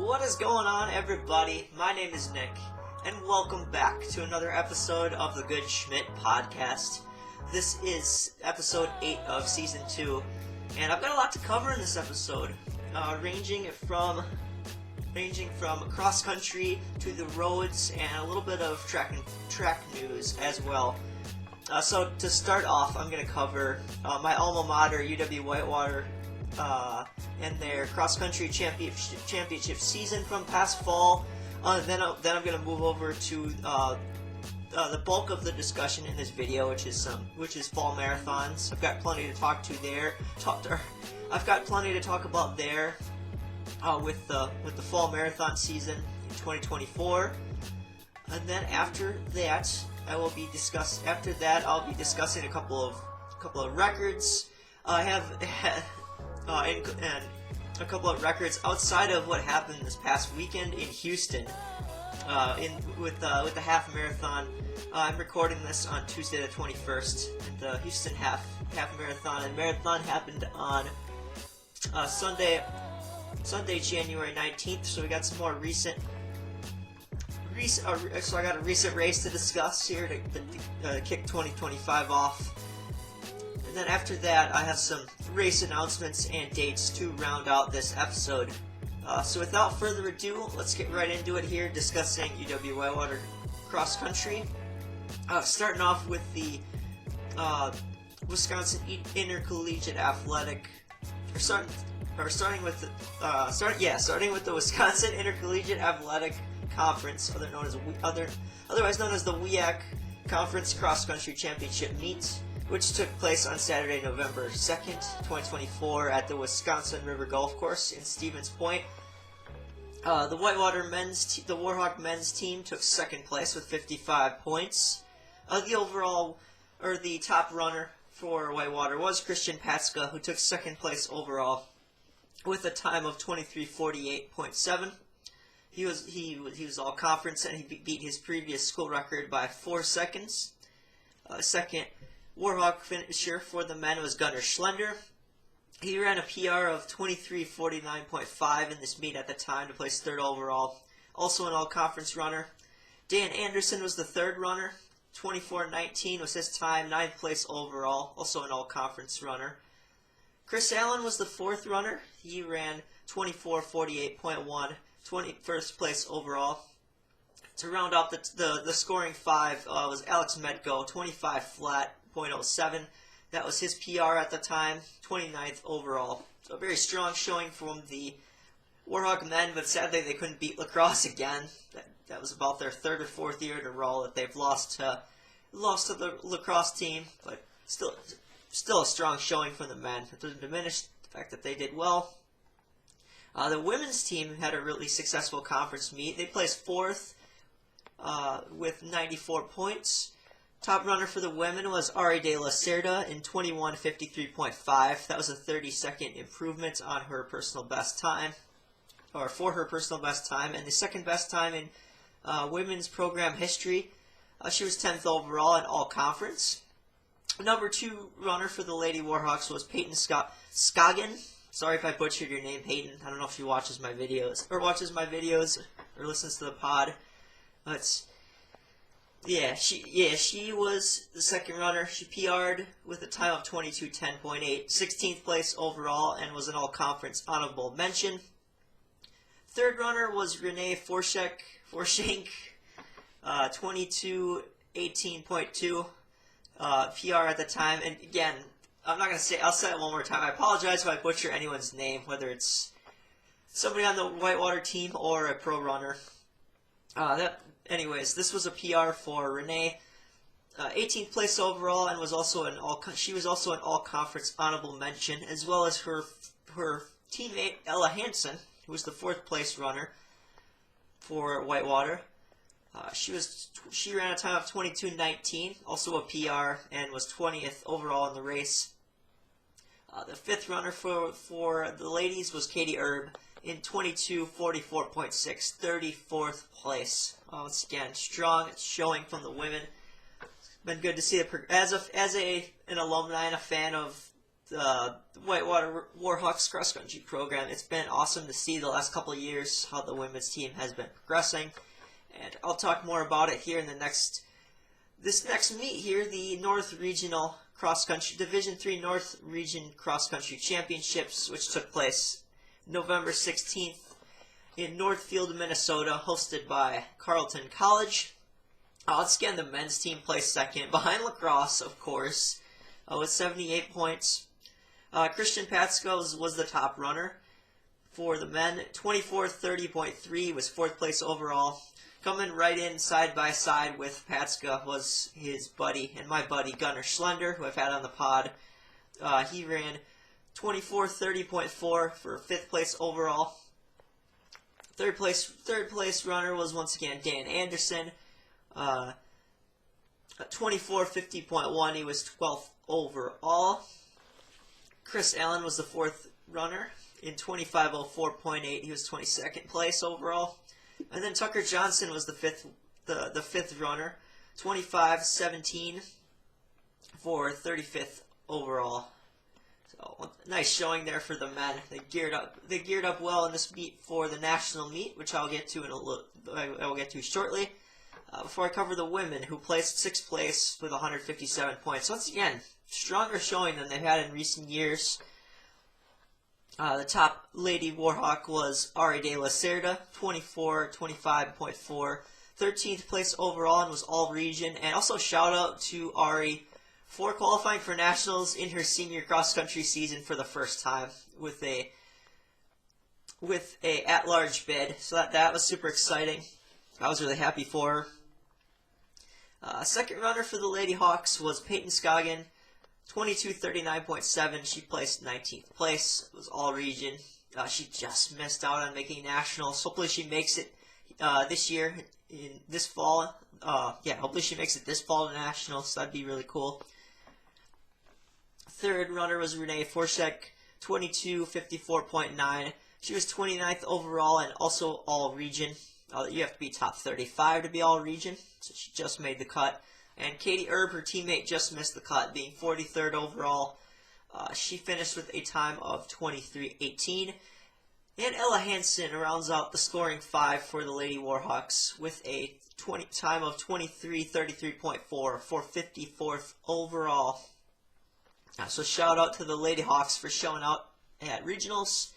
What is going on, everybody? My name is Nick, and welcome back to another episode of the Good Schmidt podcast. This is episode 8 of season 2, and I've got a lot to cover in this episode, ranging from cross country to the roads and a little bit of track news as well. So to start off, I'm going to cover my alma mater, UW-Whitewater, and their cross-country championship season from past fall. Then I'm going to move over to the bulk of the discussion in this video, which is fall marathons. I've got plenty to talk to there. I've got plenty to talk about there with the fall marathon season in 2024. And then after that, I'll be discussing a couple of records. I have and a couple of records outside of what happened this past weekend in Houston, with the half marathon. I'm recording this on Tuesday the 21st, and the Houston half marathon happened on Sunday, January 19th. So we got some more recent. So I got a recent race to discuss here to kick 2025 off. And then after that, I have some race announcements and dates to round out this episode. So without further ado, let's get right into it here, discussing UW-Whitewater cross country. Starting off with the Wisconsin Intercollegiate Athletic, starting with the Wisconsin Intercollegiate Athletic Conference, otherwise known as the WIAC Conference Cross Country Championship meet, which took place on Saturday, November 2nd, 2024 at the Wisconsin River Golf Course in Stevens Point. The Warhawk men's team took second place with 55 points. The top runner for Whitewater was Christian Patska, who took second place overall with a time of 23:48.7. He was all conference, and he beat his previous school record by 4 seconds. Second Warhawk finisher for the men was Gunnar Schlender. He ran a PR of 23:49.5 in this meet at the time to place third overall. Also an all-conference runner. Dan Anderson was the third runner. 24:19 was his time, 9th place overall. Also an all-conference runner. Chris Allen was the fourth runner. He ran 24:48.1, 21st place overall. To round out the scoring five was Alex Medko, 25 flat, .07. That was his PR at the time, 29th overall. So a very strong showing from the Warhawk men, but sadly they couldn't beat lacrosse again. That was about their third or fourth year in a row that they've lost to the lacrosse team, but still a strong showing from the men. It doesn't diminish the fact that they did well. The women's team had a really successful conference meet. They placed fourth with 94 points. Top runner for the women was Ari de la Cerda in 21:53.5. That was a 30-second improvement on her personal best time, or for her personal best time, and the second best time in women's program history. She was 10th overall in all conference. Number 2 runner for the Lady Warhawks was Peyton Scoggin. Sorry if I butchered your name, Peyton. I don't know if she watches my videos or listens to the pod. She was the second runner. She PR'd with a time of 22:10.8, 16th place overall, and was an all-conference honorable mention. Third runner was Renee Forshank, 22:18.2, PR at the time. And again, I'll say it one more time. I apologize if I butcher anyone's name, whether it's somebody on the Whitewater team or a pro runner. Anyways, this was a PR for Renee, 18th place overall, and she was also an all-conference honorable mention, as well as her teammate Ella Hansen, who was the 4th place runner for Whitewater. She ran a time of 22:19, also a PR, and was 20th overall in the race. The 5th runner for the ladies was Katie Erb in 22:44.6, 34th place. Once again, strong showing from the women. It's been good to see it. As an alumni and a fan of the Whitewater Warhawks cross country program. It's been awesome to see the last couple of years how the women's team has been progressing, and I'll talk more about it here in this next meet here, the North Regional Cross Country Division III North Region Cross Country Championships, which took place November 16th in Northfield, Minnesota, hosted by Carleton College. Once again, the men's team placed second, behind lacrosse, of course, with 78 points. Christian Patsko was the top runner. For the men, 24:30.3 was fourth place overall. Coming right in side by side with Patska was his buddy, and my buddy Gunnar Schlender, who I've had on the pod. He ran 24:30.4 for fifth place overall. Third place runner was once again Dan Anderson. 24:50.1, he was 12th overall. Chris Allen was the fourth runner in 25:04.8. He was 22nd place overall. And then Tucker Johnson was the fifth runner, 25:17 for 35th overall. So nice showing there for the men. They geared up well in this meet for the national meet, which I'll get to I will get to shortly. Before I cover the women, who placed sixth place with 157 points. Once again, stronger showing than they've had in recent years. The top Lady Warhawk was Ari de la Cerda, 24:25.4, 13th place overall, and was all region. And also shout out to Ari for qualifying for nationals in her senior cross country season for the first time with a at-large bid. So that was super exciting. I was really happy for her. Second runner for the Lady Hawks was Peyton Scoggin, 22:39.7. She placed 19th place. It was all region. She just missed out on making nationals. Hopefully she makes it this year, in this fall. Hopefully she makes it this fall to nationals. That'd be really cool. Third runner was Renee Forshek, 22:54.9. She was 29th overall and also all region. You have to be top 35 to be all region, so she just made the cut. And Katie Erb, her teammate, just missed the cut, being 43rd overall. She finished with a time of 23:18. And Ella Hansen rounds out the scoring five for the Lady Warhawks with a time of 23:33.4 for 54th overall. So shout out to the Lady Hawks for showing out at regionals.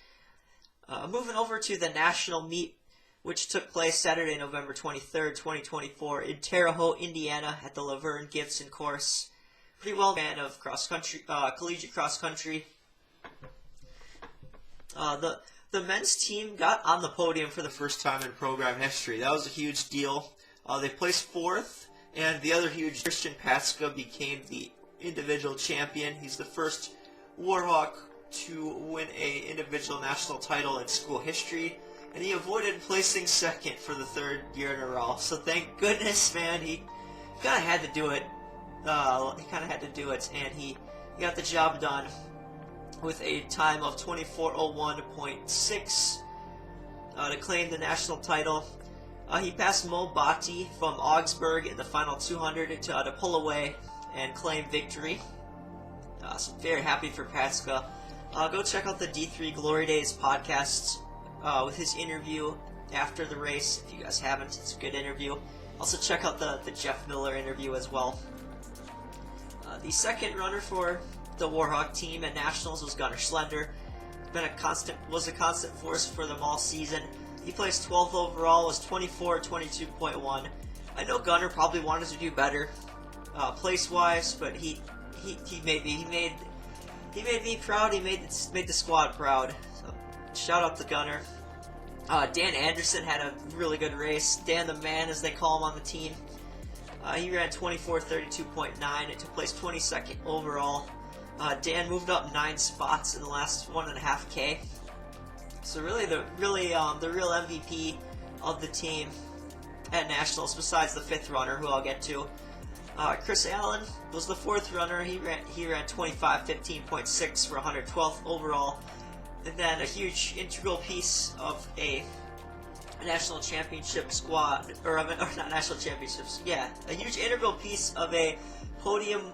Moving over to the national meet, which took place Saturday, November 23rd, 2024, in Terre Haute, Indiana, at the Laverne Gibson course. Pretty well fan of cross country, collegiate cross country. The men's team got on the podium for the first time in program history. That was a huge deal. They placed fourth, and the other huge, Christian Patska, became the individual champion. He's the first Warhawk to win a individual national title in school history. And he avoided placing second for the third year in a row. So thank goodness, man. He kind of had to do it. And he got the job done with a time of 24:01.6 to claim the national title. He passed Mo Bhatti from Augsburg in the final 200 to pull away and claim victory. So very happy for Patska. Go check out the D3 Glory Days podcast with his interview after the race. If you guys haven't, it's a good interview. Also check out the Jeff Miller interview as well. The second runner for the Warhawk team at nationals was Gunnar Schlender. Was a constant force for them all season. He placed 12th overall, was 24:22.1. I know Gunnar probably wanted to do better place wise, but he made me proud. He made the squad proud. So shout out to Gunnar. Dan Anderson had a really good race. Dan the man, as they call him on the team. He ran 24:32.9. It took place 22nd overall. Dan moved up 9 spots in the last 1.5K. So really the real MVP of the team at nationals, besides the 5th runner, who I'll get to. Chris Allen was the 4th runner. He ran 25:15.6 for 112th overall. And then a huge integral piece of a national championship squad, or not national championships, a huge integral piece of a podium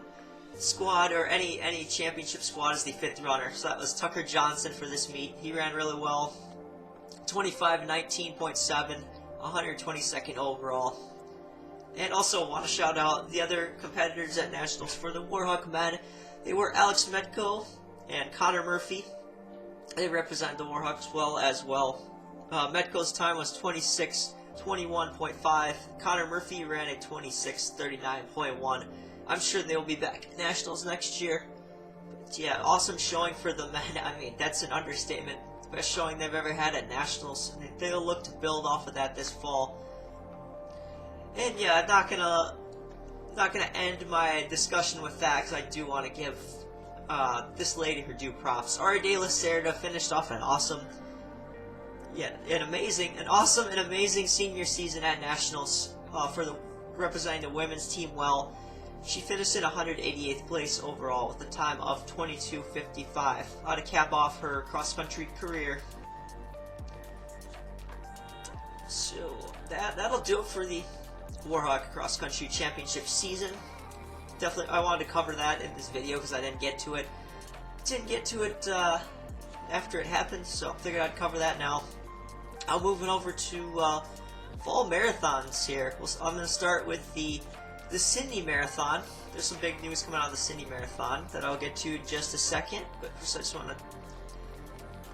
squad, or any championship squad, is the 5th runner. So that was Tucker Johnson for this meet. He ran really well. 25:19.7, 122nd overall. And also want to shout out the other competitors at Nationals for the Warhawk men. They were Alex Medco and Connor Murphy. They represented the Warhawks well as well. Medco's time was 26:21.5. Connor Murphy ran a 26:39.1. I'm sure they will be back at Nationals next year. But yeah, awesome showing for the men. I mean, that's an understatement. Best showing they've ever had at Nationals. And they'll look to build off of that this fall. And yeah, I'm not gonna end my discussion with that, because I do want to give this lady her due props. Ari De La Cerda finished off an awesome senior season at Nationals representing the women's team well. She finished in 188th place overall with a time of 22:55 to cap off her cross-country career. So that'll do it for the Warhawk cross-country championship season. Definitely, I wanted to cover that in this video because I didn't get to it. After it happened, so I figured I'd cover that now. I'm moving over to fall marathons here. I'm going to start with the Sydney Marathon. There's some big news coming out of the Sydney Marathon that I'll get to in just a second, but first I just want to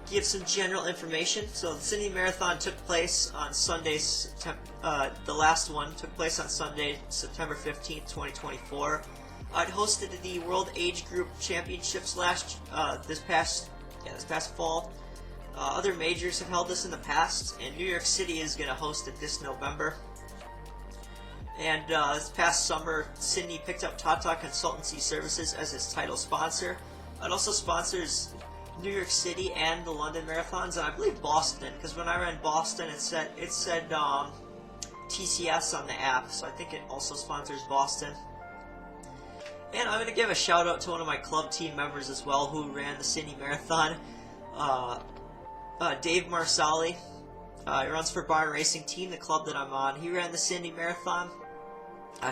give some general information. So the Sydney Marathon took place on Sunday, the last one took place on Sunday, September 15th, 2024. It hosted the World Age Group Championships this past fall. Other majors have held this in the past, and New York City is going to host it this November. And this past summer, Sydney picked up Tata Consultancy Services as its title sponsor. It also sponsors New York City and the London Marathons, and I believe Boston, because when I ran Boston, it said TCS on the app, so I think it also sponsors Boston. And I'm going to give a shout out to one of my club team members as well who ran the Sydney Marathon, Dave Marsali. He runs for Barn Racing Team, the club that I'm on. He ran the Sydney Marathon.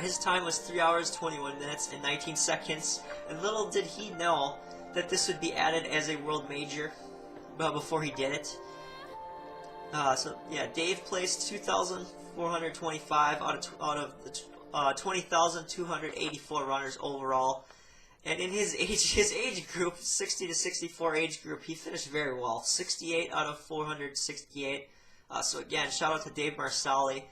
His time was 3 hours, 21 minutes, and 19 seconds, and little did he know that this would be added as a world major before he did it. So yeah, Dave placed 2,425 out of the 20,284 runners overall, and in his age group, 60 to 64 age group, he finished very well, 68 out of 468. So again, shout out to Dave Marsali.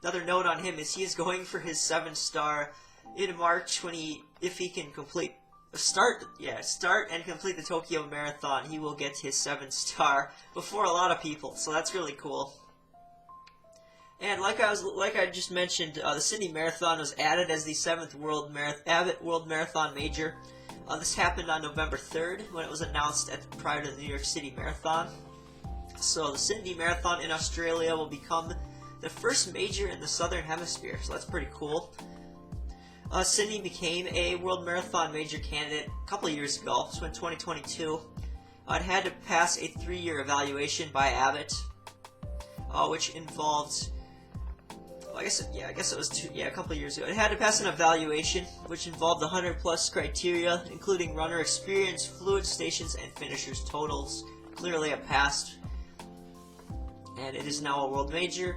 Another note on him is he is going for his 7-star in March if he can start and complete the Tokyo Marathon. He will get his 7-star before a lot of people, so that's really cool. And like I just mentioned, the Sydney Marathon was added as the 7th Abbott World Marathon Major. This happened on November 3rd when it was announced prior to the New York City Marathon. So the Sydney Marathon in Australia will become the first major in the Southern Hemisphere, so that's pretty cool. Sydney became a World Marathon Major candidate a couple of years ago, so in 2022. It had to pass a 3-year evaluation by Abbott, which involved, a couple of years ago. It had to pass an evaluation which involved 100+ criteria, including runner experience, fluid stations, and finishers totals. Clearly it passed, and it is now a world major.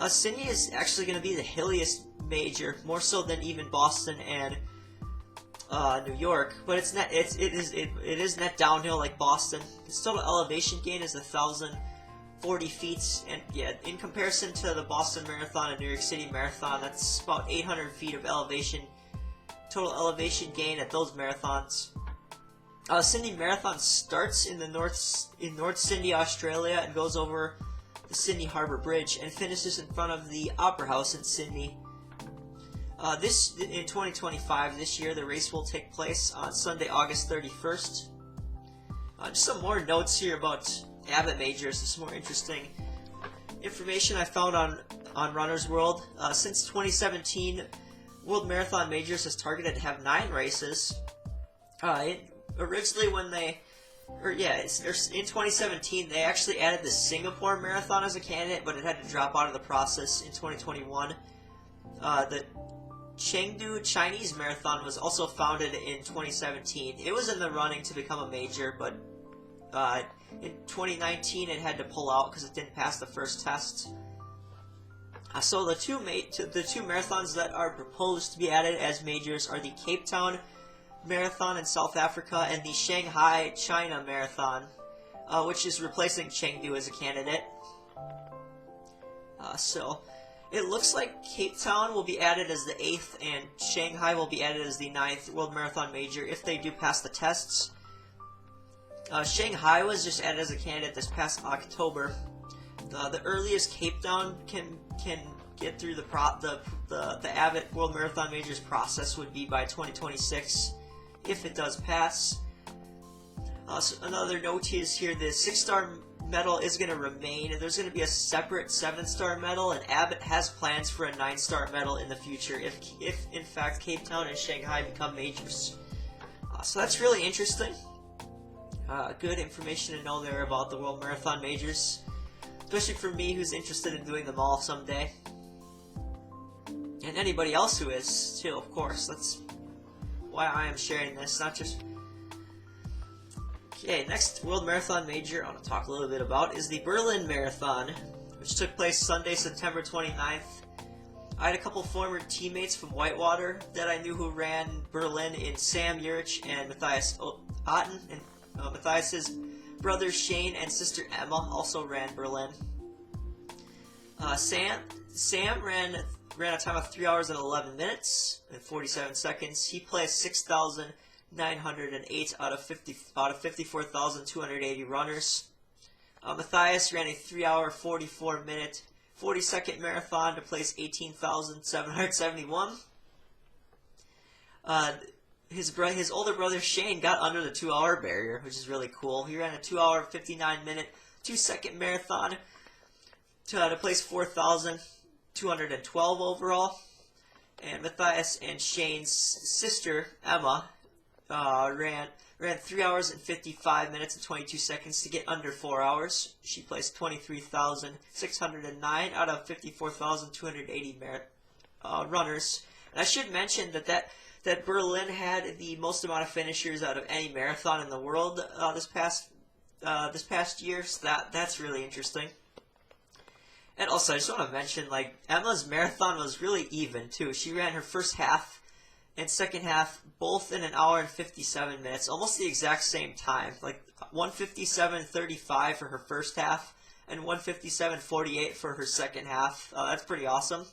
Sydney is actually going to be the hilliest major, more so than even Boston and New York, but it is net downhill like Boston. Its total elevation gain is 1,040 feet, and yeah, in comparison to the Boston Marathon and New York City Marathon, that's about 800 feet of total elevation gain at those marathons. Sydney Marathon starts in North Sydney, Australia, and goes over the Sydney Harbour Bridge and finishes in front of the Opera House in Sydney. In 2025, this year, the race will take place on Sunday, August 31st. Just some more notes here about Abbott Majors. This is more interesting information I found on Runner's World. Since 2017, World Marathon Majors has targeted to have 9 races. Originally, in 2017, they actually added the Singapore Marathon as a candidate, but it had to drop out of the process in 2021. Chengdu Chinese Marathon was also founded in 2017. It was in the running to become a major, but in 2019 it had to pull out because it didn't pass the first test. So the two marathons that are proposed to be added as majors are the Cape Town Marathon in South Africa and the Shanghai China Marathon, which is replacing Chengdu as a candidate. So it looks like Cape Town will be added as the 8th and Shanghai will be added as the 9th World Marathon Major if they do pass the tests. Shanghai was just added as a candidate this past October. The earliest Cape Town can get through the Abbott World Marathon Majors process would be by 2026 if it does pass. So another note is here: the 6-star medal is going to remain. There's going to be a separate 7-star medal, and Abbott has plans for a 9-star medal in the future if in fact Cape Town and Shanghai become majors. So that's really interesting. Good information to know there about the World Marathon Majors, especially for me who's interested in doing them all someday. And anybody else who is, too, of course. That's why I am sharing this, not just... Okay, next World Marathon Major I want to talk a little bit about is the Berlin Marathon, which took place Sunday, September 29th. I had a couple former teammates from Whitewater that I knew who ran Berlin in Sam Urich and Matthias Otten, and Matthias's brother Shane and sister Emma also ran Berlin. Sam ran a time of 3 hours and 11 minutes and 47 seconds. He placed 6,908 out of 54,280 runners. Matthias ran a 3 hour 44 minute 40-second marathon to place 18,771. His older brother Shane got under the 2-hour barrier, which is really cool. He ran a 2 hour 59 minute 2-second marathon to place 4,212 overall. And Matthias and Shane's sister Emma ran 3 hours and 55 minutes and 22 seconds to get under 4 hours. She placed 23,609 out of 54,280 runners. And I should mention that Berlin had the most amount of finishers out of any marathon in the world this past year. So that's really interesting. And also, I just want to mention, like, Emma's marathon was really even too. She ran her first half and second half both in 1 hour and 57 minutes, almost the exact same time. Like 1:57:35 for her first half and 1:57:48 for her second half. That's pretty awesome.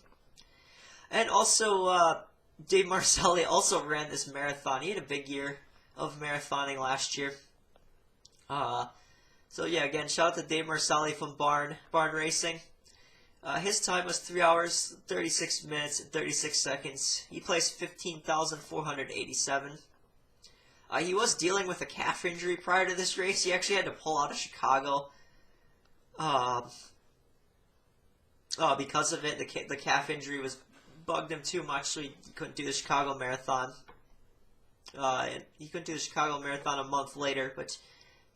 And also, Dave Marcelli also ran this marathon. He had a big year of marathoning last year. So yeah, again, shout out to Dave Marcelli from Barn Racing. His time was 3 hours, 36 minutes, and 36 seconds. He placed 15,487. He was dealing with a calf injury prior to this race. He actually had to pull out of Chicago because of it. The calf injury bugged him too much, so he couldn't do the Chicago Marathon. And he couldn't do the Chicago Marathon a month later, but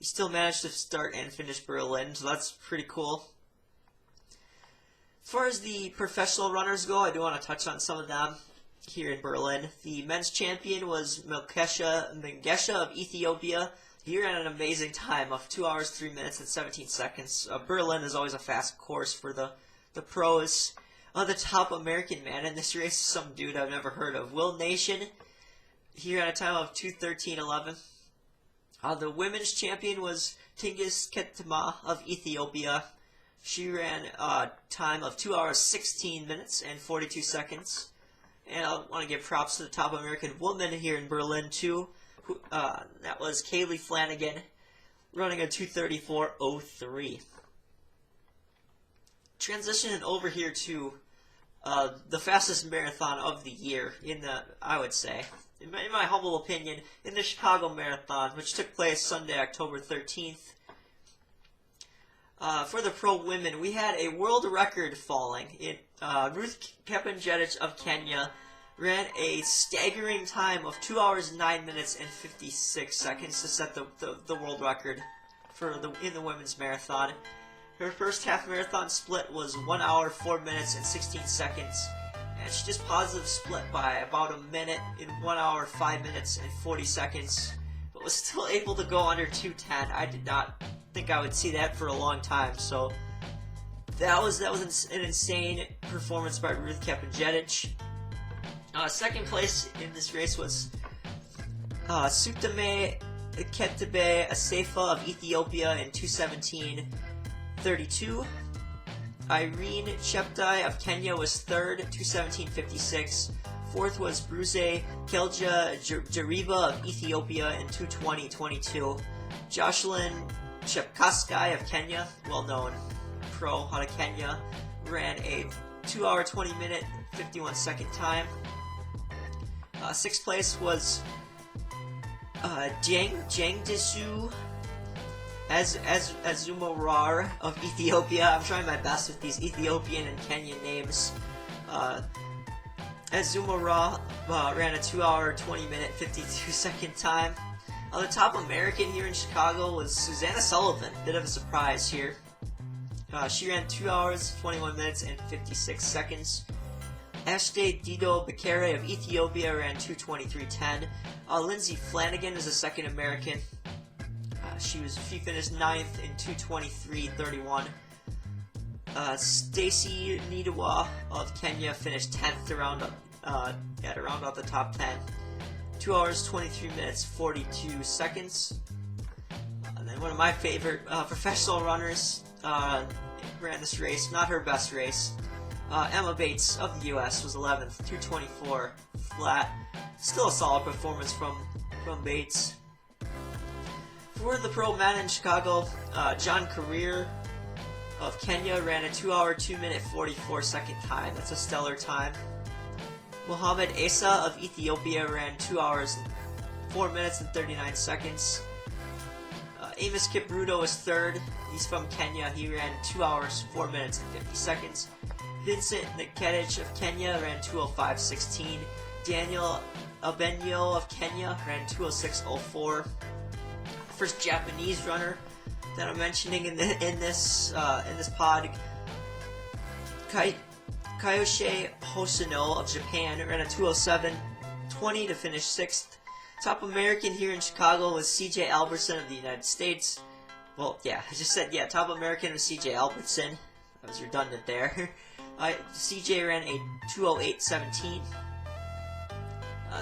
he still managed to start and finish Berlin, so that's pretty cool. As far as the professional runners go, I do want to touch on some of them here in Berlin. The men's champion was Mengesha of Ethiopia. He ran an amazing time of 2 hours, 3 minutes, and 17 seconds. Berlin is always a fast course for the pros. The top American man in this race is some dude I've never heard of, Will Nation. He ran a time of 2:13:11. The women's champion was Tingis Ketema of Ethiopia. She ran a time of 2 hours, 16 minutes, and 42 seconds. And I want to give props to the top American woman here in Berlin, too. That was Kaylee Flanagan, running a 2:34:03. Transitioning over here to the fastest marathon of the year, I would say, in my humble opinion, in the Chicago Marathon, which took place Sunday, October 13th. For the pro women, we had a world record falling. Ruth Kepenjedich of Kenya ran a staggering time of 2 hours, 9 minutes, and 56 seconds to set the world record in the women's marathon. Her first half marathon split was 1 hour, 4 minutes, and 16 seconds. and she just positive split by about a minute in 1 hour, 5 minutes, and 40 seconds, but was still able to go under 2:10. I did not think I would see that for a long time, so that was an insane performance by Ruth Kepinjetic. Second place in this race was Sutame Ketebe Asefa of Ethiopia in 2:17.32. Irene Cheptai of Kenya was third, 2:17.56. Fourth was Bruze Kelja Jariba of Ethiopia in 2:20.22. Jocelyn Chepkaskai of Kenya, well-known pro out of Kenya, ran a 2 hour 20 minute 51 second time. Sixth place was Jang Disu Azumarar of Ethiopia. I'm trying my best with these Ethiopian and Kenyan names. Azumara ran a 2 hour 20 minute 52 second time. The top American here in Chicago was Susanna Sullivan. Bit of a surprise here. She ran 2 hours 21 minutes and 56 seconds. Ashte Dido Bekere of Ethiopia ran 2:23.10. Lindsay Flanagan is the second American. She finished 9th in 2:23.31. Stacy Nidawa of Kenya finished 10th to round out the top 10. 2 hours 23 minutes 42 seconds. And then one of my favorite professional runners ran this race. Not her best race. Emma Bates of the U.S. was 11th, 2:24 flat. Still a solid performance from Bates. For the pro men in Chicago, John Career of Kenya ran a 2 hour 2 minute 44 second time. That's a stellar time. Mohamed Asa of Ethiopia ran 2 hours 4 minutes and 39 seconds. Amos Kipruto was third. He's from Kenya. He ran 2 hours 4 minutes and 50 seconds. Vincent Nketic of Kenya ran 2:05.16. Daniel Abenyo of Kenya ran 2:06.04. First Japanese runner that I'm mentioning in this pod, Kayoshe Hosono of Japan ran a 2:07.20 to finish 6th. Top American here in Chicago was C.J. Albertson of the United States. Well, yeah, I just said, yeah, top American was C.J. Albertson. I was redundant there. CJ ran a 2:08.17.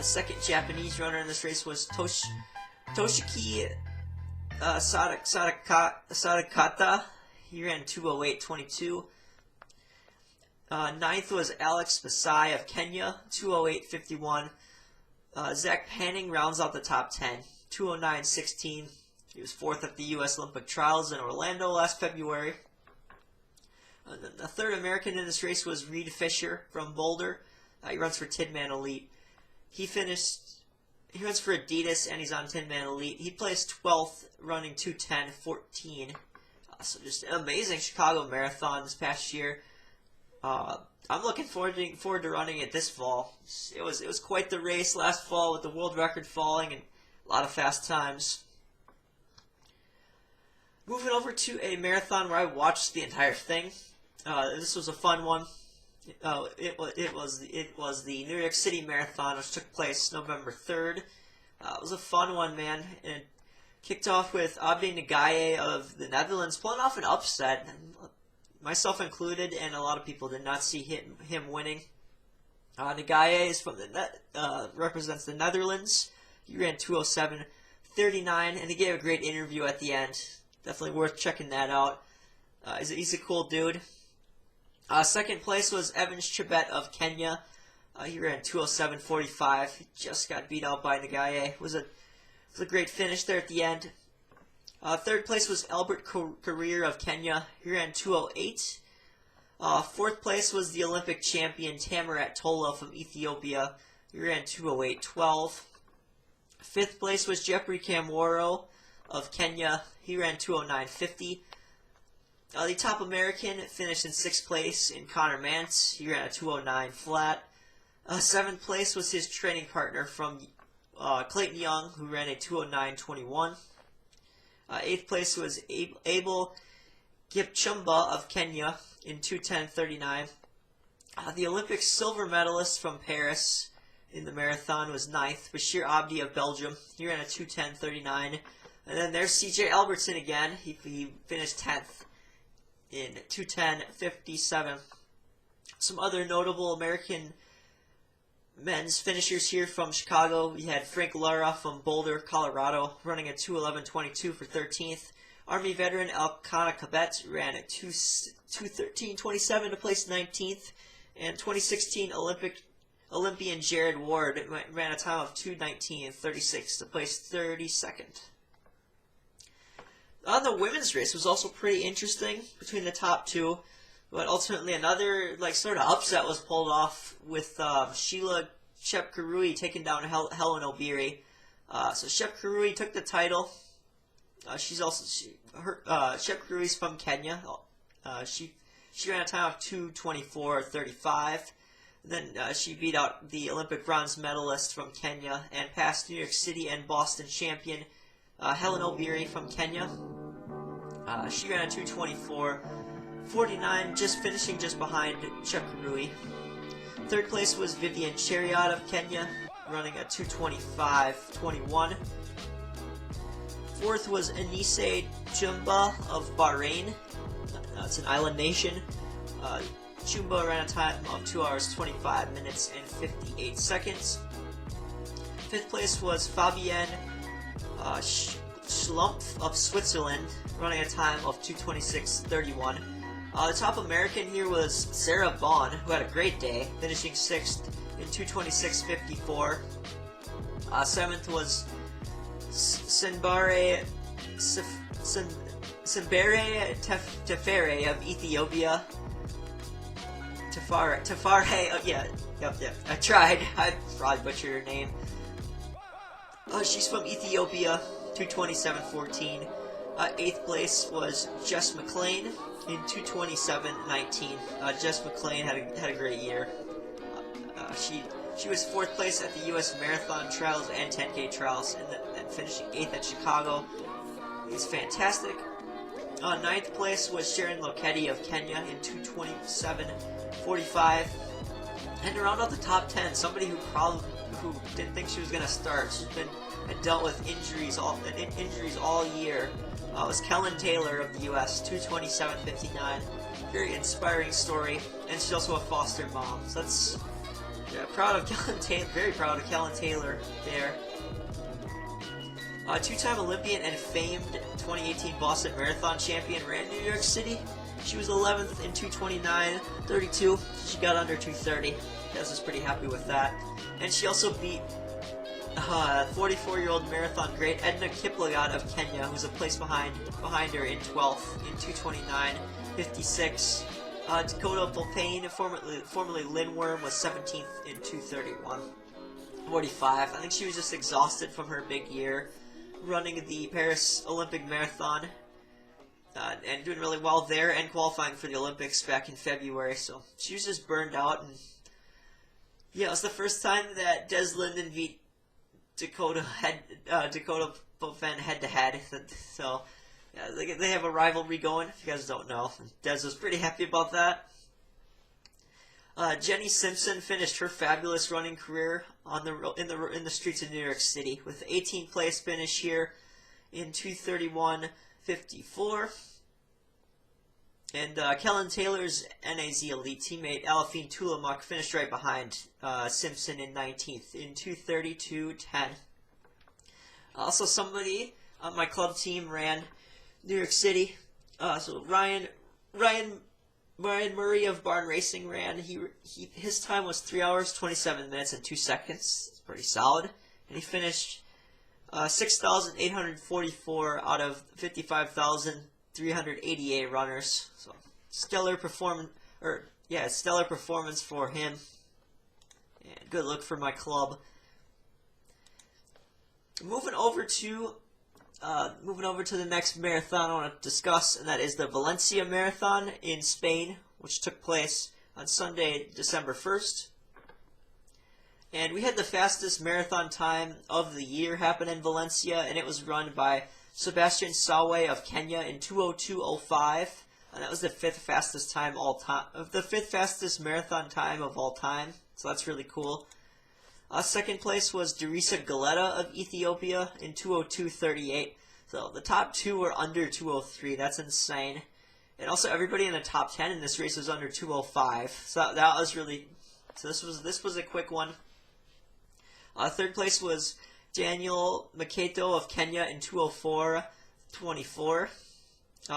Second Japanese runner in this race was Toshiki Sadakata. He ran 2:08.22. Ninth was Alex Masai of Kenya, 2:08.51. Zach Panning rounds out the top 10, 2:09.16. He was fourth at the U.S. Olympic Trials in Orlando last February. The third American in this race was Reed Fisher from Boulder. He runs for Tidman Elite. He runs for Adidas and he's on Tidman Elite. He placed 12th, running 2:10.14. So just an amazing Chicago Marathon this past year. I'm looking forward to running it this fall. It was quite the race last fall with the world record falling and a lot of fast times. Moving over to a marathon where I watched the entire thing. This was a fun one. It was the New York City Marathon, which took place November 3rd. It was a fun one, man. And it kicked off with Abdi Nagaye of the Netherlands pulling off an upset, myself included, and a lot of people did not see him winning. Nagaye is represents the Netherlands. He ran 2:07.39, and he gave a great interview at the end. Definitely worth checking that out. He's a cool dude. Second place was Evans Chebet of Kenya. He ran 2:07.45. He just got beat out by Nagaye. It was a great finish there at the end. Third place was Albert Career of Kenya. He ran 2:08. Fourth place was the Olympic champion Tamarat Tola from Ethiopia. He ran 2:08.12. Fifth place was Jeffrey Kamworo of Kenya. He ran 2:09.50. The top American finished in sixth place in Connor Mance. He ran a 2:09 flat. Seventh place was his training partner from Clayton Young, who ran a 2:09.21. Eighth place was Abel Gipchumba of Kenya in 2:10.39. The Olympic silver medalist from Paris in the marathon was ninth. Bashir Abdi of Belgium. He ran a 2:10:39. And then there's C.J. Albertson again. He finished 10th in 2:10:57. Some other notable American men's finishers here from Chicago. We had Frank Lara from Boulder, Colorado, running a 2:11:22 for 13th. Army veteran Elkanah Kabet ran a 2:13:27 to place 19th. And 2016 Olympian Jared Ward ran a time of 2:19:36 to place 32nd. The women's race was also pretty interesting between the top two. But ultimately, another sort of upset was pulled off with Sheila Chepkarui taking down Helen Obiri. So Chepkarui took the title. Chepkarui's from Kenya. She ran a time of 2:24:35. Then she beat out the Olympic bronze medalist from Kenya and passed New York City and Boston champion Helen Obiri from Kenya. She ran a 2:24:49, finishing just behind Chepkarui. Third place was Vivian Chariot of Kenya, running a 2:25:21. Fourth was Anise Chumba of Bahrain. It's an island nation. Chumba ran a time of 2 hours, 25 minutes, and 58 seconds. Fifth place was Fabienne Schlumpf of Switzerland, running a time of 2:26:31. The top American here was Sarah Vaughn, who had a great day, finishing 6th in 2:26:54. Seventh was Sinbare Tefere of Ethiopia. Tefare, yep. I tried. I probably butchered her name. She's from Ethiopia, 2:27:14. Eighth place was Jess McLean in 2:27:19. Jess McLean had a great year. She was fourth place at the U.S. Marathon Trials and 10K Trials, and finishing 8th at Chicago. It's fantastic. Ninth place was Sharon Lokedi of Kenya in 2:27:45. And to round out the top 10, somebody who didn't think she was going to start. She's been dealt with injuries all year. Was Kellen Taylor of the U.S. 2:27:59. Very inspiring story, and she's also a foster mom. So that's proud of Kellen Taylor. Very proud of Kellen Taylor there. Two-time Olympian and famed 2018 Boston Marathon champion ran New York City. She was 11th in 2:29:32. She got under 2:30. Des was pretty happy with that. And she also beat 44-year-old marathon great Edna Kiplagat of Kenya, who's a place behind her in 12th in 2:29:56. Dakota Bulpane, formerly Lindworm, was 17th in 2:31:45. I think she was just exhausted from her big year running the Paris Olympic Marathon and doing really well there and qualifying for the Olympics back in February. So she was just burned out, and it was the first time that Des Linden beat Dakota Bulpane head-to-head. So they have a rivalry going, if you guys don't know. Des was pretty happy about that. Jenny Simpson finished her fabulous running career in the streets of New York City with the 18th place finish here in 2:31:54. And Kellen Taylor's NAZ Elite teammate Alafine Tulamuk finished right behind Simpson in 19th in 2:32:10. Also, somebody on my club team ran New York City. So Ryan Murray of Barn Racing ran. His time was 3 hours, 27 minutes, and 2 seconds. It's pretty solid. And he finished 6,844 out of 55,388 runners. So stellar performance for him. And good luck for my club. Moving over to the next marathon I want to discuss, and that is the Valencia Marathon in Spain, which took place on Sunday, December 1st. And we had the fastest marathon time of the year happen in Valencia, and it was run by Sebastian Sawe of Kenya in 2:02:05. and that was the 5th fastest time the 5th fastest marathon time of all time. So that's really cool. Second place was Derisa Galeta of Ethiopia in 2:02:38. So the top 2 were under 2:03. That's insane. And also everybody in the top 10 in this race was under 2:05. So that was really. So this was a quick one. Third place was Daniel Maketo of Kenya in 2:04:24.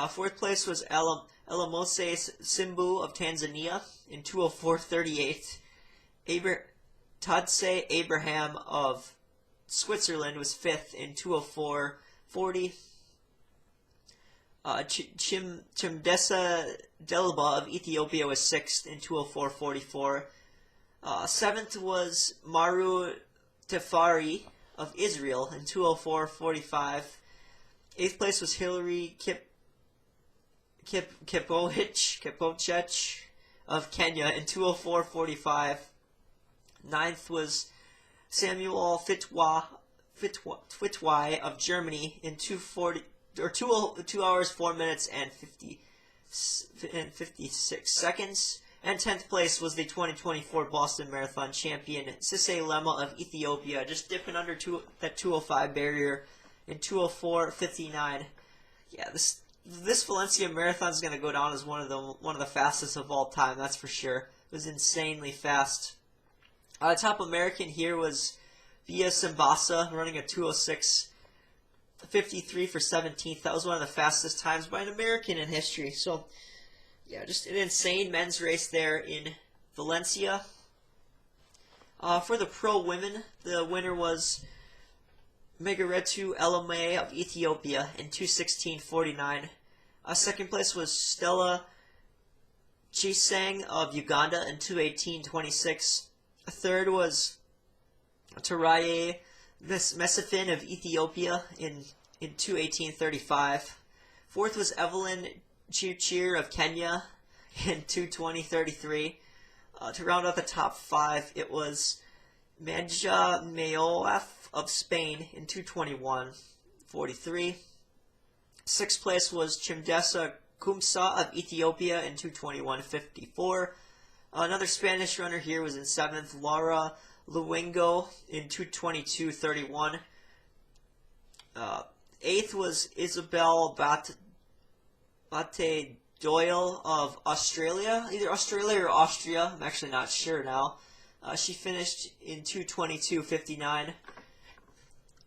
Fourth place was Elamose Simbu of Tanzania in 2:04:38. Tadse Abraham of Switzerland was 5th in 2:04:40. Chimdesa Delba of Ethiopia was 6th in 2:04:44. 7th was Maru Tefari of Israel in 2:04:45. 8th place was Hillary Kipochech of Kenya in 2:04:45. 9th was Samuel Fitwai of Germany in 2 hours 4 minutes and 56 seconds. And 10th place was the 2024 Boston Marathon champion Sise Lema of Ethiopia, just dipping under that 2:05 barrier in 2:04:59. Yeah, this Valencia Marathon is going to go down as one of the fastest of all time. That's for sure. It was insanely fast. Top American here was Bia Simbasa running a 2:06:53 for 17th. That was one of the fastest times by an American in history. So, yeah, just an insane men's race there in Valencia. For the pro women, the winner was Megaretu Elame of Ethiopia in 2:16:49. Second place was Stella Chisang of Uganda in 2:18:26. Third was Taraye Mesafin of Ethiopia in 2:18:35. Fourth was Evelyn Chirchir of Kenya in 2:20:33. To round out the top 5, it was Manja Mayoaf of Spain in 2:21:43. Sixth place was Chimdesa Kumsa of Ethiopia in 2:21:54. Another Spanish runner here was in 7th, Laura Luengo in 2:22:31. 8th was Isabel Bate Doyle of Australia, either Australia or Austria. I'm actually not sure now. She finished in 2:22:59.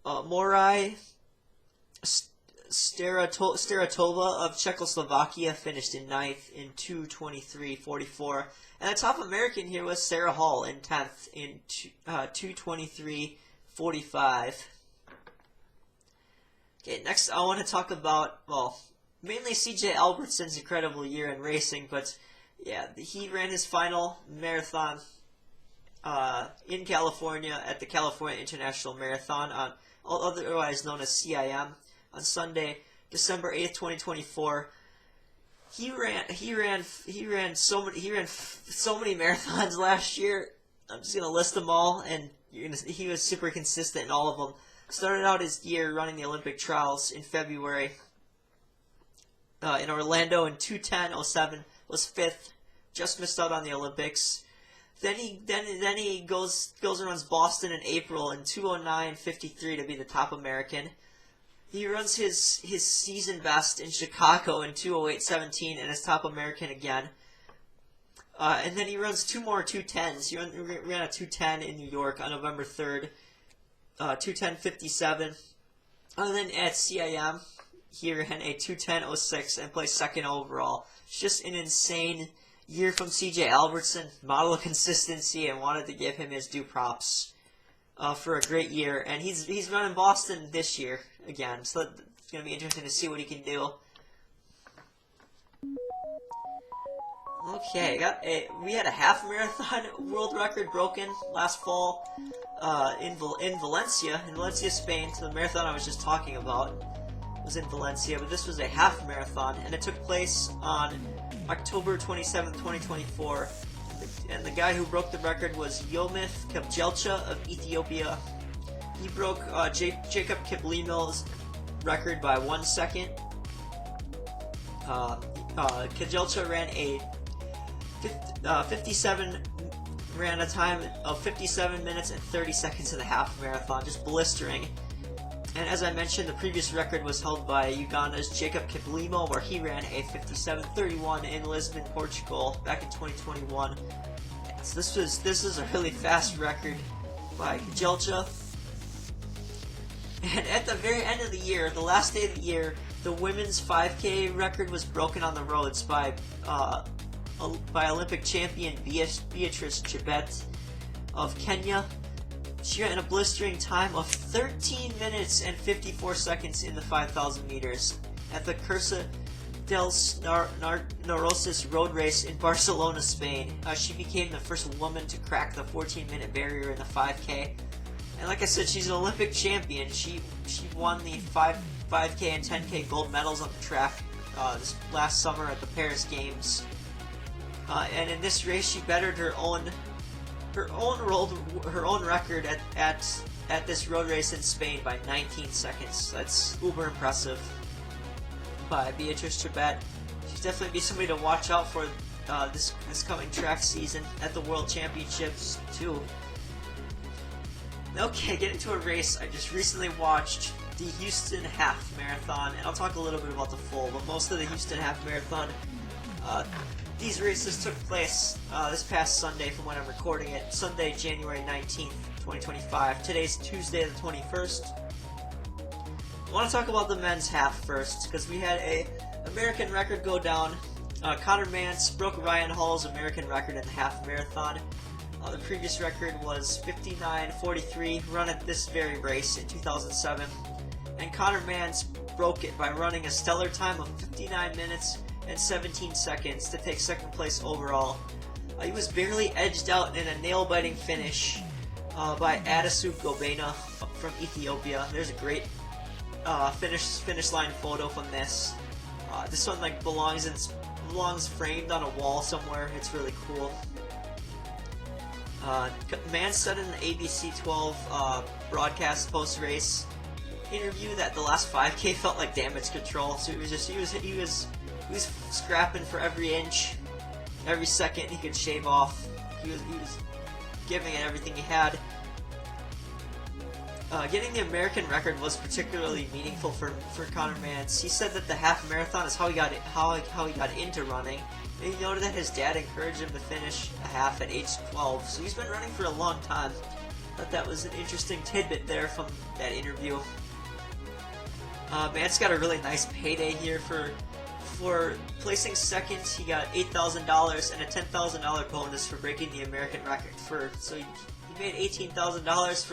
Morai Steratova of Czechoslovakia finished in 9th in 2:23:44. And the top American here was Sarah Hall in 10th in 2:23:45. Okay, next I want to talk about, well, mainly CJ Albertson's incredible year in racing, but yeah, he ran his final marathon in California at the California International Marathon, otherwise known as CIM, on Sunday, December 8th, 2024. He ran so many marathons last year. I'm just gonna list them all, and he was super consistent in all of them. Started out his year running the Olympic trials in February in Orlando in 2:10:07, was 5th, just missed out on the Olympics. Then he goes and runs Boston in April in 2:09:53 to be the top American. He runs his season best in Chicago in 2:08:17 and is top American again. And then he runs 2 more 2:10s. He ran a 2:10 in New York on November 3rd, 2:10:57. And then at CIM, he ran a 2:10:06 and placed 2nd overall. It's just an insane year from CJ Albertson, model of consistency, and wanted to give him his due props for a great year. And he's running Boston this year again, so it's going to be interesting to see what he can do. Okay, we had a half marathon world record broken last fall in Valencia, Spain. So the marathon I was just talking about was in Valencia, but this was a half marathon, and it took place on October 27th, 2024. And the guy who broke the record was Yomith Kapjelcha of Ethiopia. He broke Jacob Kiplimo's record by 1 second. Kejelcha ran a time of 57 minutes and 30 seconds in the half marathon, just blistering. And as I mentioned, the previous record was held by Uganda's Jacob Kiplimo, where he ran a 57:31 in Lisbon, Portugal, back in 2021. So this is a really fast record by Kejelcha. And at the very end of the year, the last day of the year, the women's 5K record was broken on the roads by Olympic champion Beatrice Chebet of Kenya. She ran a blistering time of 13 minutes and 54 seconds in the 5,000 meters at the Cursa del Narosis road race in Barcelona, Spain. She became the first woman to crack the 14-minute barrier in the 5K. And like I said, she's an Olympic champion. She won the 5K and 10K gold medals on the track this last summer at the Paris Games. And in this race, she bettered her own record at this road race in Spain by 19 seconds. That's uber impressive by Beatrice Chebet. She's definitely be somebody to watch out for this coming track season at the World Championships too. Okay, getting to a race I just recently watched, the Houston Half Marathon, and I'll talk a little bit about the full, but most of the Houston Half Marathon. These races took place this past Sunday from when I'm recording it, Sunday, January 19th, 2025. Today's Tuesday the 21st. I want to talk about the men's half first, because we had a American record go down. Connor Mance broke Ryan Hall's American record in the half marathon. The previous record was 59:43, run at this very race in 2007. And Connor Mance broke it by running a stellar time of 59 minutes and 17 seconds to take second place overall. He was barely edged out in a nail-biting finish by Adisu Gobena from Ethiopia. There's a great finish line photo from this. This one belongs framed on a wall somewhere. It's really cool. Mance said in the ABC 12 broadcast post-race interview that the last 5K felt like damage control. So he was scrapping for every inch, every second he could shave off. He was giving it everything he had. Getting the American record was particularly meaningful for Connor Mance. He said that the half marathon is how he got into running. And he noted that his dad encouraged him to finish a half at age 12, so he's been running for a long time. Thought that was an interesting tidbit there from that interview. Mance got a really nice payday here for placing second. He got $8,000 and a $10,000 bonus for breaking the American record. So he made $18,000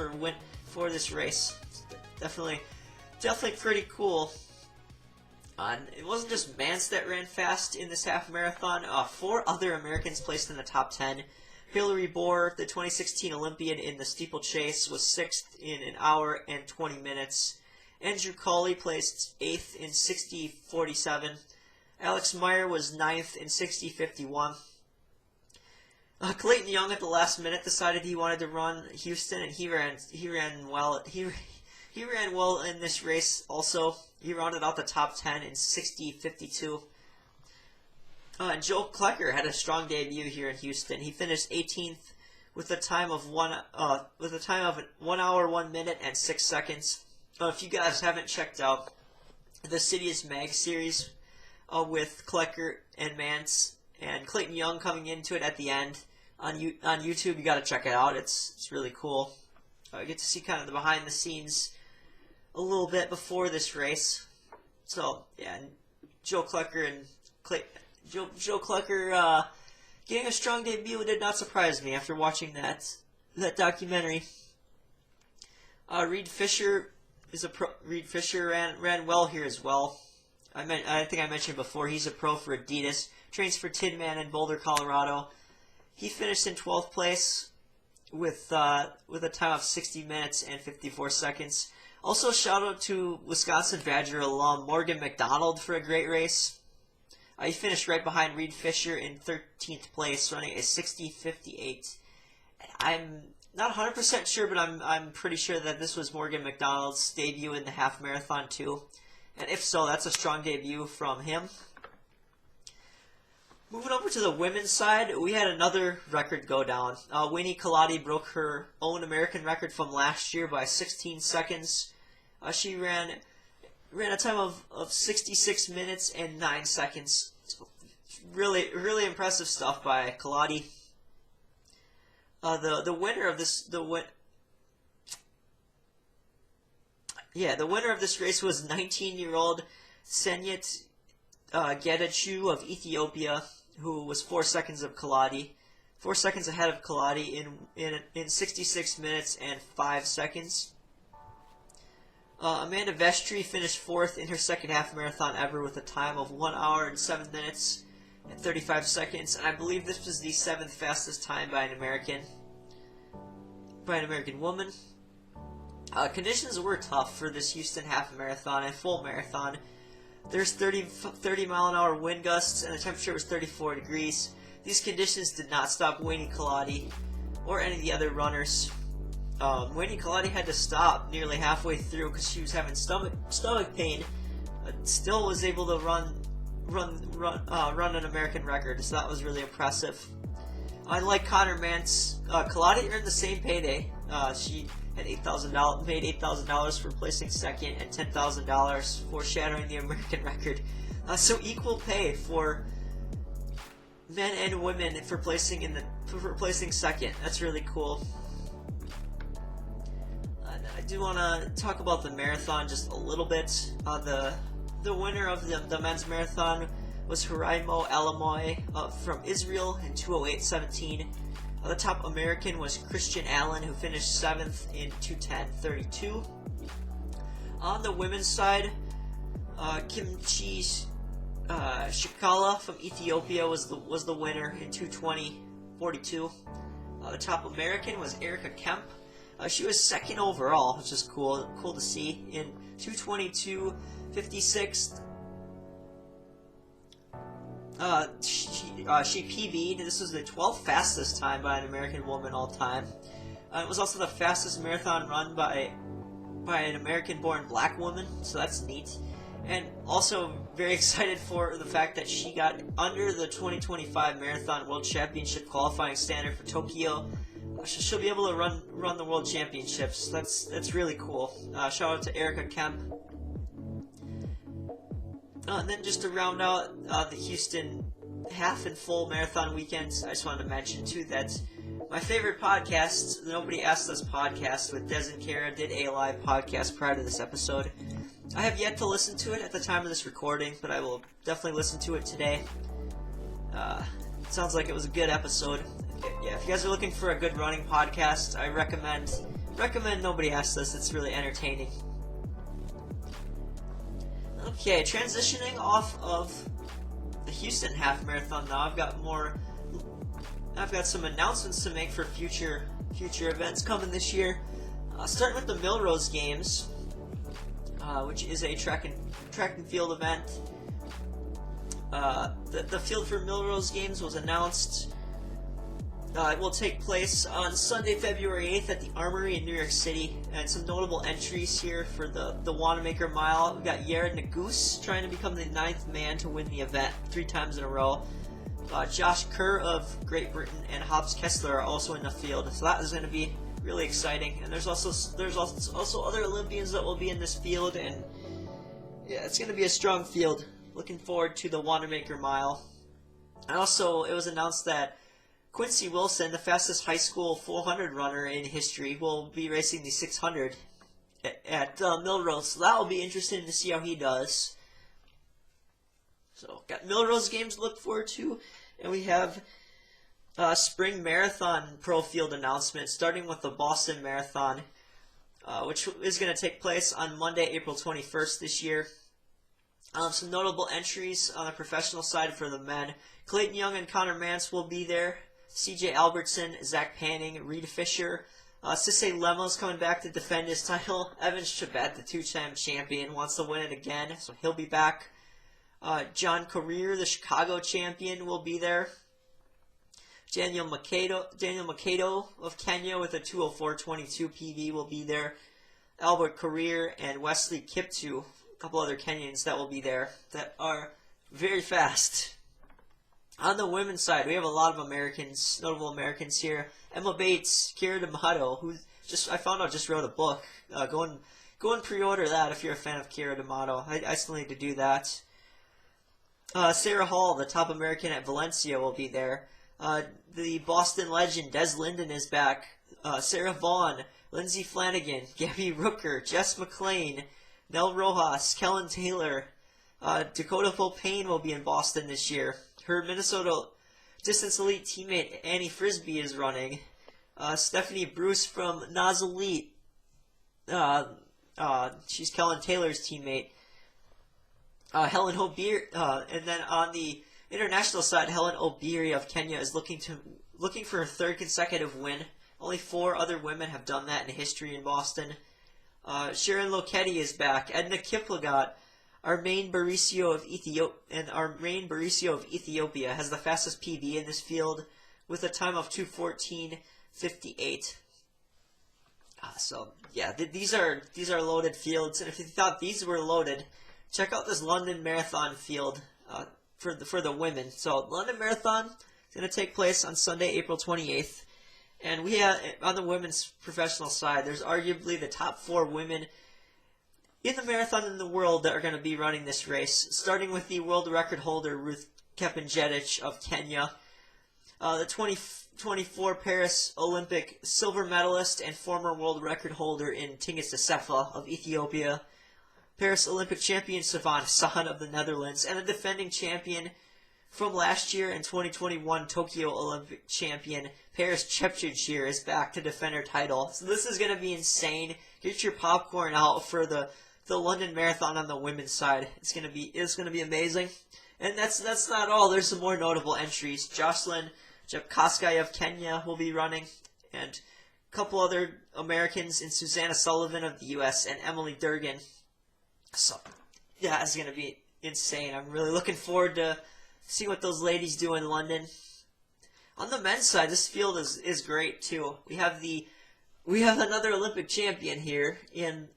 for this race. Definitely pretty cool. It wasn't just Mance that ran fast in this half marathon. 4 other Americans placed in the top 10. Hillary Bohr, the 2016 Olympian in the steeplechase, was 6th in an hour and 20 minutes. Andrew Cawley placed 8th in 60:47. Alex Meyer was 9th in 60:51. Clayton Young at the last minute decided he wanted to run Houston, and he ran well. He ran well in this race also. He rounded out the top 10 in 60:52. Joe Klecker had a strong debut here in Houston. He finished 18th with a time of 1 hour, 1 minute, and 6 seconds. If you guys haven't checked out the Citius Mag series with Klecker and Mance and Clayton Young coming into it at the end on YouTube, you got to check it out. It's really cool. You get to see kind of the behind the scenes a little bit before this race. So yeah, Joe Klecker getting a strong debut did not surprise me after watching that documentary. Reed Fisher ran well here as well. I think I mentioned before, he's a pro for Adidas, trains for Tidman in Boulder, Colorado. He finished in 12th place with a time of 60 minutes and 54 seconds. Also, shout out to Wisconsin Badger alum Morgan McDonald for a great race. He finished right behind Reed Fisher in 13th place, running a 60:58. I'm not 100% sure, but I'm pretty sure that this was Morgan McDonald's debut in the half marathon too. And if so, that's a strong debut from him. Moving over to the women's side, we had another record go down. Winnie Colati broke her own American record from last year by 16 seconds. She ran a time of 66 minutes and 9 seconds. Really, really impressive stuff by Colati. The winner of this the winner of this race was 19-year-old Senyet Getachew of Ethiopia, who was 4 seconds ahead of Colati in 66 minutes and 5 seconds. Amanda Vestry finished 4th in her second half marathon ever with a time of 1 hour and 7 minutes and 35 seconds, and I believe this was the 7th fastest time by an American woman. Conditions were tough for this Houston half marathon and full marathon. There's 30 mile an hour wind gusts and the temperature was 34 degrees. These conditions did not stop Winnie Colati or any of the other runners. Winnie Colati had to stop nearly halfway through because she was having stomach pain, but still was able to run an American record, so that was really impressive. Unlike Connor Mantz, Colati earned the same payday. She had made $8,000 for placing second and $10,000 for shattering the American record. So equal pay for men and women for placing second. That's really cool. I do want to talk about the marathon just a little bit. The winner of the men's marathon was Haraimo Alamoy from Israel in 2:08:17. The top American was Christian Allen, who finished 7th in 2:10:32. On the women's side, Kimchi Shikala from Ethiopia was the winner in 2:20:42. The top American was Erica Kemp. She was second overall, which is cool to see, in 2:22:56. She PB'd. This was the 12th fastest time by an American woman all time. It was also the fastest marathon run by an American-born black woman, so that's neat. And also very excited for the fact that she got under the 2025 Marathon World Championship qualifying standard for Tokyo. She'll be able to run the World Championships. That's really cool. Shout out to Erica Kemp. And then just to round out the Houston half and full marathon weekends, I just wanted to mention too that my favorite podcast, the Nobody Asked Us podcast with Des and Kara, did a live podcast prior to this episode. I have yet to listen to it at the time of this recording, but I will definitely listen to it today. It sounds like it was a good episode. Yeah, if you guys are looking for a good running podcast, I recommend Nobody Asked Us. It's really entertaining. Okay, transitioning off of the Houston half marathon now, I've got some announcements to make for future events coming this year. Starting with the Millrose Games, which is a track and field event. The field for Millrose Games was announced. It will take place on Sunday, February 8th at the Armory in New York City. And some notable entries here for the Wanamaker Mile. We've got Yared Naguse trying to become the 9th man to win the event 3 times in a row. Josh Kerr of Great Britain and Hobbs Kessler are also in the field. So that is going to be really exciting. And there's also other Olympians that will be in this field. And yeah, it's going to be a strong field. Looking forward to the Wanamaker Mile. And also, it was announced that Quincy Wilson, the fastest high school 400 runner in history, will be racing the 600 at Millrose. So that will be interesting to see how he does. So, got Millrose Games to look forward to. And we have spring marathon pro field announcements, starting with the Boston Marathon, which is going to take place on Monday, April 21st this year. Some notable entries on the professional side for the men. Clayton Young and Connor Mantz will be there. CJ Albertson, Zach Panning, Reed Fisher. Cisse Lemo's coming back to defend his title. Evan Chabet, the 2-time champion, wants to win it again, so he'll be back. John Career, the Chicago champion, will be there. Daniel Makedo of Kenya with a 2:04:22 PB will be there. Albert Career and Wesley Kiptu, a couple other Kenyans that will be there that are very fast. On the women's side, we have a lot of Americans, notable Americans here. Emma Bates, Kira D'Amato, who I found out just wrote a book. Go and pre-order that if you're a fan of Kira D'Amato. I still need to do that. Sarah Hall, the top American at Valencia, will be there. The Boston legend Des Linden is back. Sarah Vaughn, Lindsay Flanagan, Gabby Rooker, Jess McClain, Nell Rojas, Kellen Taylor, Dakota Popane will be in Boston this year. Her Minnesota Distance Elite teammate Annie Frisbee is running. Stephanie Bruce from Nas Elite. She's Kellen Taylor's teammate. Helen Obiri, and then on the international side, Helen Obiri of Kenya is looking for her third consecutive win. Only 4 other women have done that in history in Boston. Sharon Lokedi is back. Edna Kiplagat, our main Mauricio of Ethiopia, has the fastest PB in this field with a time of 2:14.58. So yeah, these are loaded fields, and if you thought these were loaded, check out this London Marathon field for the women. So London Marathon is going to take place on Sunday, April 28th. And we have, on the women's professional side, there's arguably the top 4 women in the marathon in the world that are going to be running this race, starting with the world record holder Ruth Kepingetich of Kenya, the 2024 Paris Olympic silver medalist and former world record holder in Tingis Sefa of Ethiopia, Paris Olympic champion Savan Hassan of the Netherlands, and the defending champion from last year and 2021 Tokyo Olympic champion Paris Chepchirchir is back to defend her title. So this is going to be insane. Get your popcorn out for the London Marathon on the women's side. It's going to be amazing. And that's not all. There's some more notable entries. Jocelyn Jepkosgei of Kenya will be running, and a couple other Americans in Susanna Sullivan of the U.S. and Emily Durgan. So yeah, it's going to be insane. I'm really looking forward to see what those ladies do in London. On the men's side, this field is great too. We have another Olympic champion here in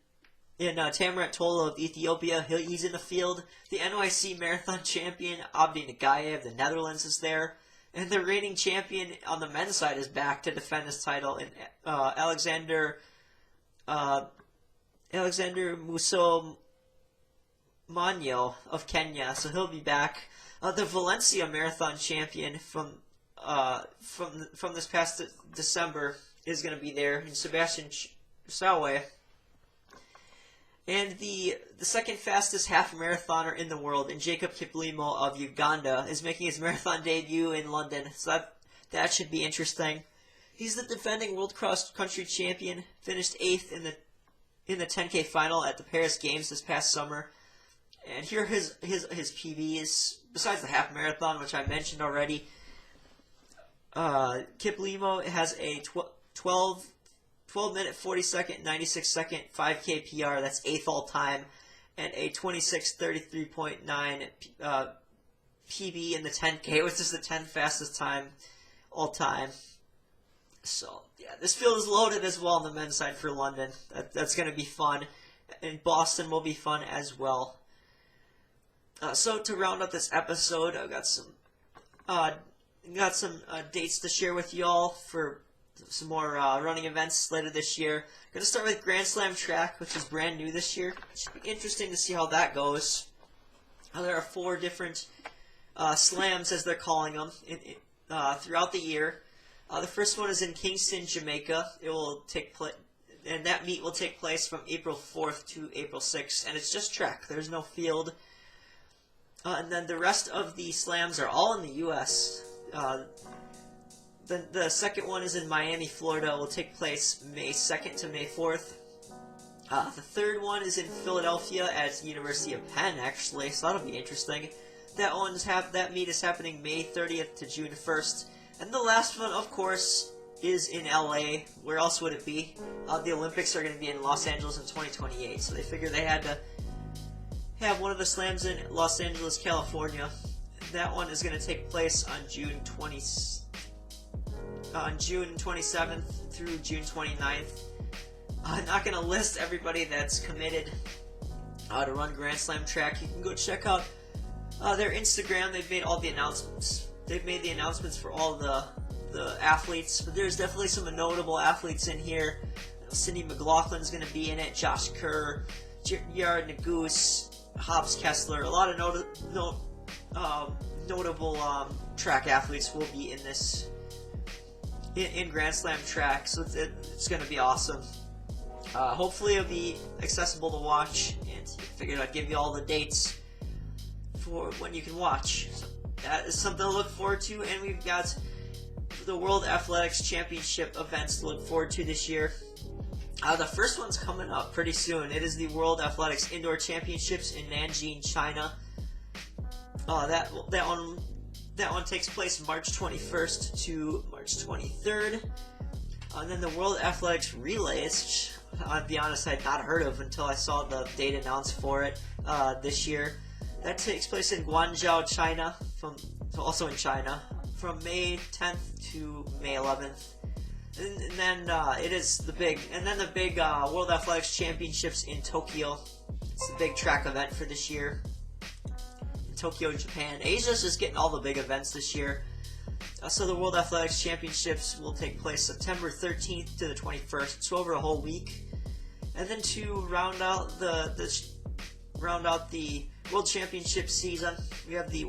Tamarat Tola of Ethiopia. He's in the field. The NYC Marathon champion Abdi Nagaye of the Netherlands is there, and the reigning champion on the men's side is back to defend his title. And Alexander Muso Manyo of Kenya, so he'll be back. The Valencia Marathon champion from this past December is going to be there, and Sebastian Sawe. And the second fastest half marathoner in the world, and Jacob Kiplimo of Uganda, is making his marathon debut in London. So that should be interesting. He's the defending world cross country champion, finished 8th in the 10K final at the Paris Games this past summer. And here are his PBs, besides the half marathon, which I mentioned already. Kiplimo has a 12 minute 40-second, 96-second 5K PR, that's 8th all time, and a 26:33.9 PB in the 10K, which is the 10th fastest time all time. So yeah, this field is loaded as well on the men's side for London. That's going to be fun, and Boston will be fun as well. So to round up this episode, I've got some dates to share with y'all for some more running events later this year. I'm going to start with Grand Slam Track, which is brand new this year. It should be interesting to see how that goes. There are 4 different slams, as they're calling them, throughout the year. The first one is in Kingston, Jamaica. It will take place, and that meet will take place from April 4th to April 6th, and it's just track. There's no field. And then the rest of the slams are all in the U.S. The second one is in Miami, Florida. It will take place May 2nd to May 4th. The third one is in Philadelphia at University of Penn, actually, so that'll be interesting. That meet is happening May 30th to June 1st. And the last one, of course, is in LA. Where else would it be? The Olympics are going to be in Los Angeles in 2028, so they figured they had to have one of the slams in Los Angeles, California. That one is going to take place on June 27th through June 29th. I'm not going to list everybody that's committed to run Grand Slam Track. You can go check out their Instagram. They've made all the announcements they've made the announcements for all the athletes, but there's definitely some notable athletes in here. Cindy McLaughlin's going to be in it, Josh Kerr, Jared Naguse, Hobbs Kessler. A lot of notable track athletes will be in this in Grand Slam track, so it's going to be awesome. Hopefully it'll be accessible to watch, and I figured I'd give you all the dates for when you can watch. So that is something to look forward to, and we've got the World Athletics Championship events to look forward to this year. The first one's coming up pretty soon. It is the World Athletics Indoor Championships in Nanjing, China. That one takes place March 21st to March 23rd. And then the World Athletics Relays, which I'll be honest, I had not heard of until I saw the date announced for it this year. That takes place in Guangzhou, China, also in China, from May 10th to May 11th. And then the big World Athletics Championships in Tokyo. It's the big track event for this year. In Tokyo, Japan. Asia's just getting all the big events this year. So the World Athletics Championships will take place September 13th to the 21st, so over a whole week. And then to round out the World Championship season, we have the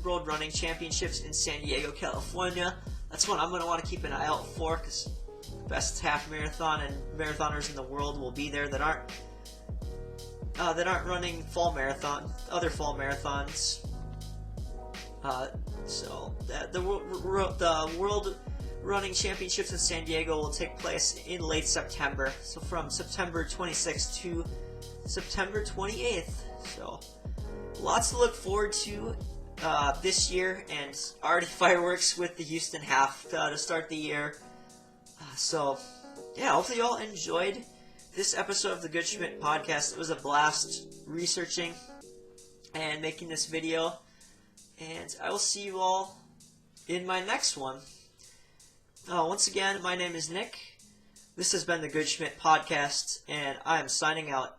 Road Running Championships in San Diego, California. That's one I'm going to want to keep an eye out for, because the best half marathon and marathoners in the world will be there that aren't running other fall marathons. So the World Running Championships in San Diego will take place in late September. So from September 26th to September 28th. So lots to look forward to this year, and already fireworks with the Houston half to start the year. So yeah, hopefully you all enjoyed this episode of the Good Schmidt podcast. It was a blast researching and making this video, and I will see you all in my next one. Once again, my name is Nick. This has been the Good Schmidt podcast, and I am signing out.